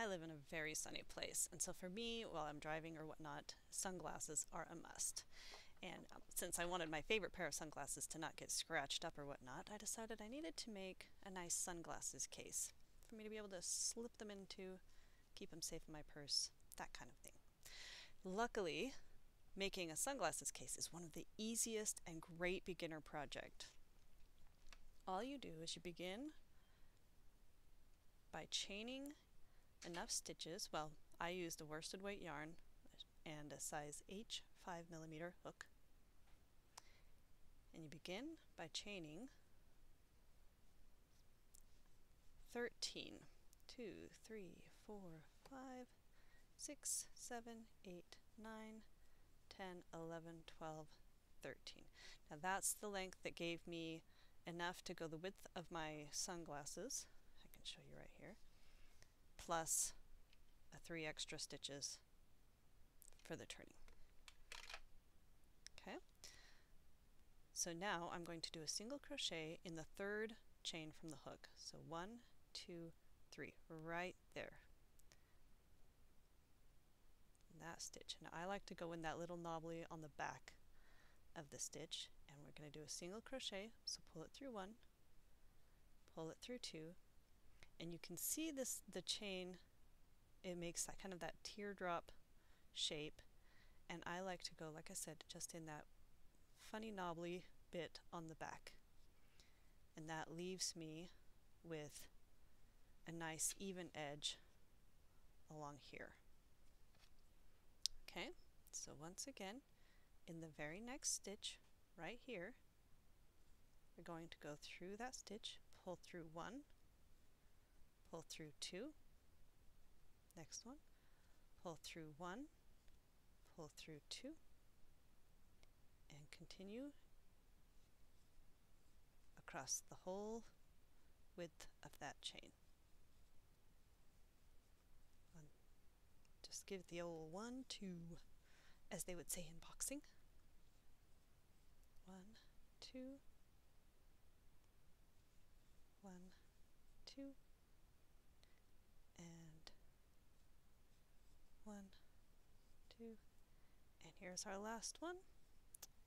I live in a very sunny place, and so for me, while I'm driving or whatnot, sunglasses are a must. And since I wanted my favorite pair of sunglasses to not get scratched up or whatnot, I decided I needed to make a nice sunglasses case for me to be able to slip them into, keep them safe in my purse, that kind of thing. Luckily, making a sunglasses case is one of the easiest and great beginner project. All you do is you begin by chaining enough stitches. Well, I used a worsted weight yarn and a size H 5mm hook. And you begin by chaining 13, 2, 3, 4, 5, 6, 7, 8, 9, 10, 11, 12, 13. Now that's the length that gave me enough to go the width of my sunglasses. I can show you right here. Plus 3 extra stitches for the turning. Okay. So now I'm going to do a single crochet in the third chain from the hook. So 1, 2, 3, right there. That stitch. Now I like to go in that little knobbly on the back of the stitch, and we're going to do a single crochet. So pull it through 1, pull it through 2, and you can see this, the chain, it makes that kind of that teardrop shape, and I like to go, like I said, just in that funny knobbly bit on the back, and that leaves me with a nice even edge along here. Okay, so once again, in the very next stitch right here, we're going to go through that stitch, pull through 1, pull through 2, next one, pull through 1, pull through 2, and continue across the whole width of that chain. Just give it the old 1, 2, as they would say in boxing. 1, 2, 1, 2, and 1, 2, and here's our last one,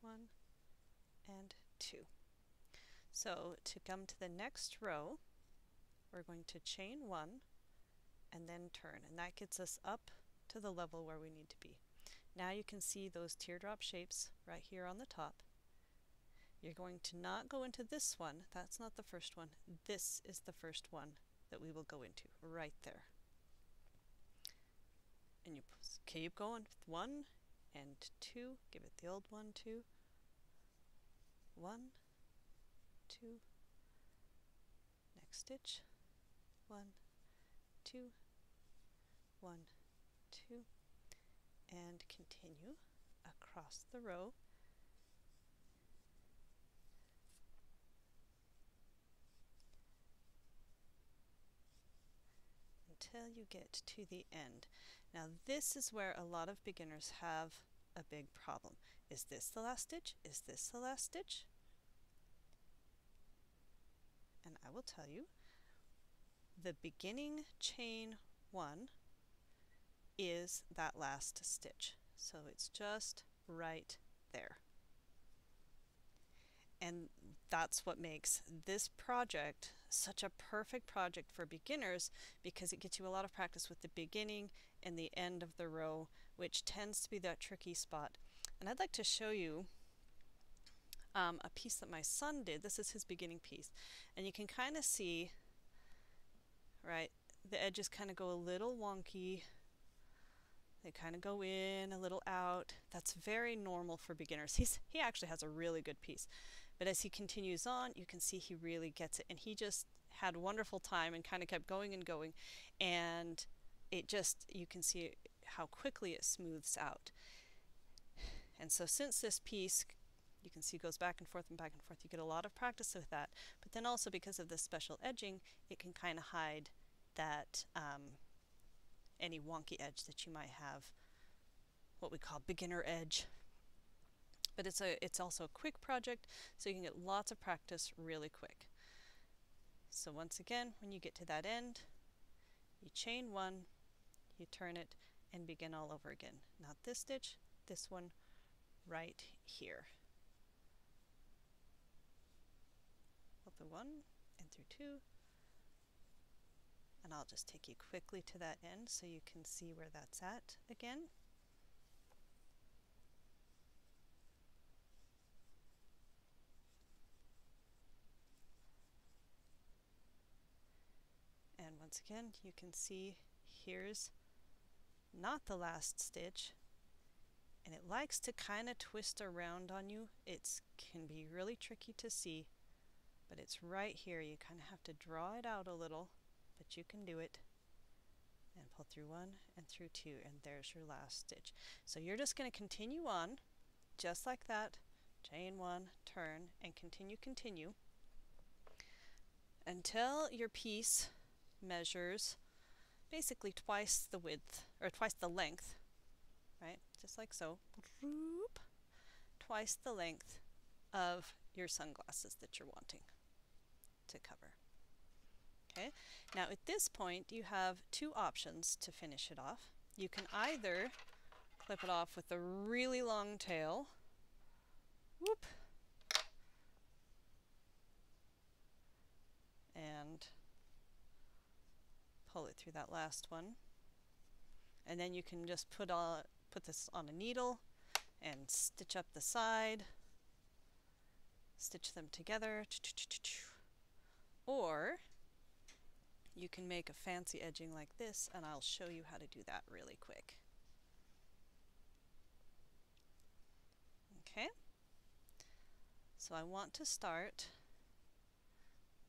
1 and 2. So to come to the next row, we're going to chain 1 and then turn, and that gets us up to the level where we need to be. Now you can see those teardrop shapes right here on the top. You're going to not go into this one, that's not the first one. This is the first one that we will go into, right there. And you keep going, 1 and 2, give it the old 1, 2, 1, 2, next stitch, 1, 2, 1, 2, and continue across the row until you get to the end. Now this is where a lot of beginners have a big problem. Is this the last stitch? Is this the last stitch? And I will tell you, the beginning chain 1 is that last stitch. So it's just right there. And that's what makes this project such a perfect project for beginners, because it gets you a lot of practice with the beginning and the end of the row, which tends to be that tricky spot. And I'd like to show you a piece that my son did. This is his beginning piece. And you can kind of see, right, the edges kind of go a little wonky. They kind of go in, a little out. That's very normal for beginners. He actually has a really good piece. But as he continues on, you can see he really gets it. And he just had a wonderful time and kind of kept going and going. And it just, you can see how quickly it smooths out. And so since this piece, you can see, goes back and forth and back and forth, you get a lot of practice with that. But then also because of this special edging, it can kind of hide that any wonky edge that you might have, what we call beginner edge. But it's also a quick project, so you can get lots of practice really quick. So once again, when you get to that end, you chain 1, you turn it, and begin all over again. Not this stitch, this one right here. Pull through 1 and through 2, and I'll just take you quickly to that end so you can see where that's at again. And once again, you can see here's not the last stitch, and it likes to kind of twist around on you. It can be really tricky to see, but it's right here. You kind of have to draw it out a little, but you can do it. And pull through 1 and through 2, and there's your last stitch. So you're just going to continue on just like that, chain 1, turn, and continue until your piece measures basically twice the width, or twice the length, right? Just like so. Twice the length of your sunglasses that you're wanting to cover. Okay, now at this point you have two options to finish it off. You can either clip it off with a really long tail, whoop, and pull it through that last one, and then you can just put this on a needle and stitch up the side, stitch them together, or you can make a fancy edging like this, and I'll show you how to do that really quick. Okay, so I want to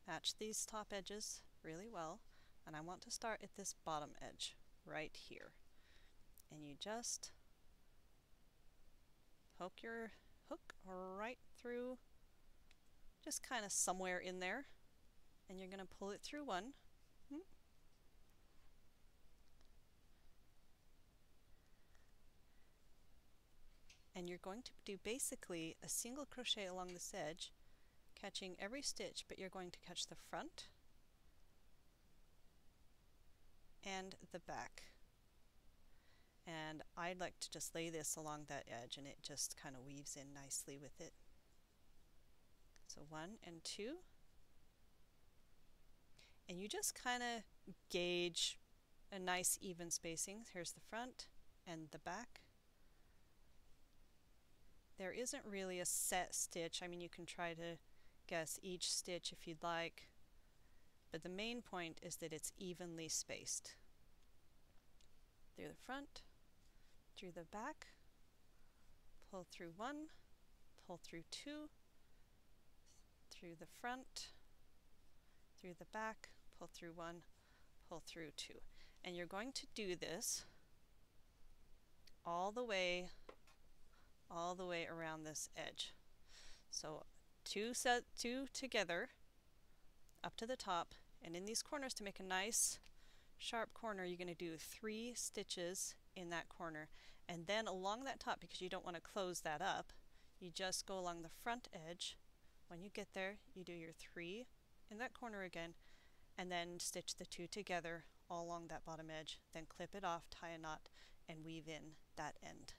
match these top edges really well, and I want to start at this bottom edge right here. And you just poke your hook right through, just kind of somewhere in there, and you're going to pull it through 1. And you're going to do basically a single crochet along this edge, catching every stitch, but you're going to catch the front and the back. And I'd like to just lay this along that edge, and it just kind of weaves in nicely with it. So 1 and 2. And you just kind of gauge a nice even spacing. Here's the front and the back. There isn't really a set stitch. I mean, you can try to guess each stitch if you'd like, but the main point is that it's evenly spaced. Through the front, through the back, pull through 1, pull through 2, through the front, through the back, pull through 1, pull through 2. And you're going to do this all the way around this edge. So two together up to the top, and in these corners, to make a nice sharp corner, you're going to do 3 stitches in that corner, and then along that top, because you don't want to close that up, you just go along the front edge. When you get there, you do your 3 in that corner again, and then stitch the 2 together all along that bottom edge, then clip it off, tie a knot, and weave in that end.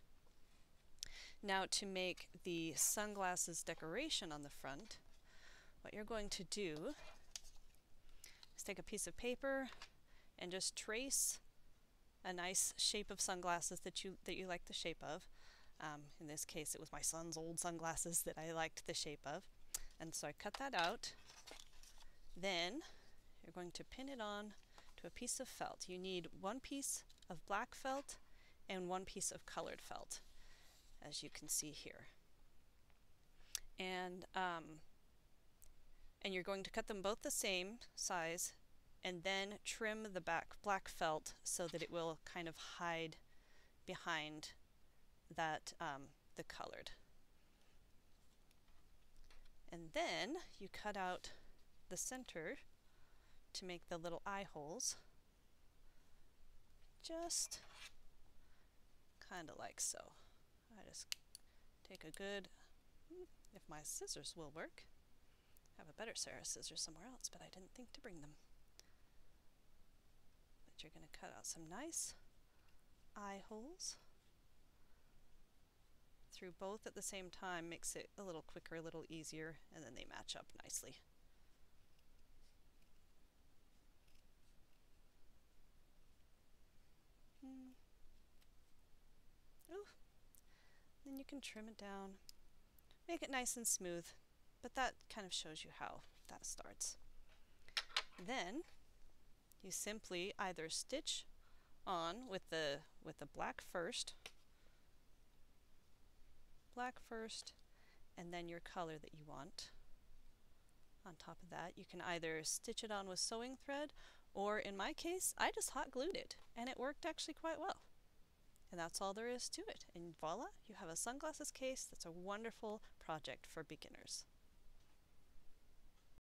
Now, to make the sunglasses decoration on the front, what you're going to do is take a piece of paper and just trace a nice shape of sunglasses that you like the shape of. In this case, it was my son's old sunglasses that I liked the shape of, and so I cut that out. Then you're going to pin it on to a piece of felt. You need 1 piece of black felt and 1 piece of colored felt, as you can see here. And you're going to cut them both the same size, and then trim the black felt so that it will kind of hide behind that the colored. And then you cut out the center to make the little eye holes, just kind of like so. I just take a good, if my scissors will work. I have a better Sarah scissors somewhere else, but I didn't think to bring them. But you're going to cut out some nice eye holes through both at the same time. Makes it a little quicker, a little easier, and then they match up nicely. Oh, then you can trim it down, make it nice and smooth, but that kind of shows you how that starts. Then you simply either stitch on with the black first, and then your color that you want. On top of that, you can either stitch it on with sewing thread, or in my case, I just hot glued it, and it worked actually quite well. And that's all there is to it. And voila, you have a sunglasses case that's a wonderful project for beginners.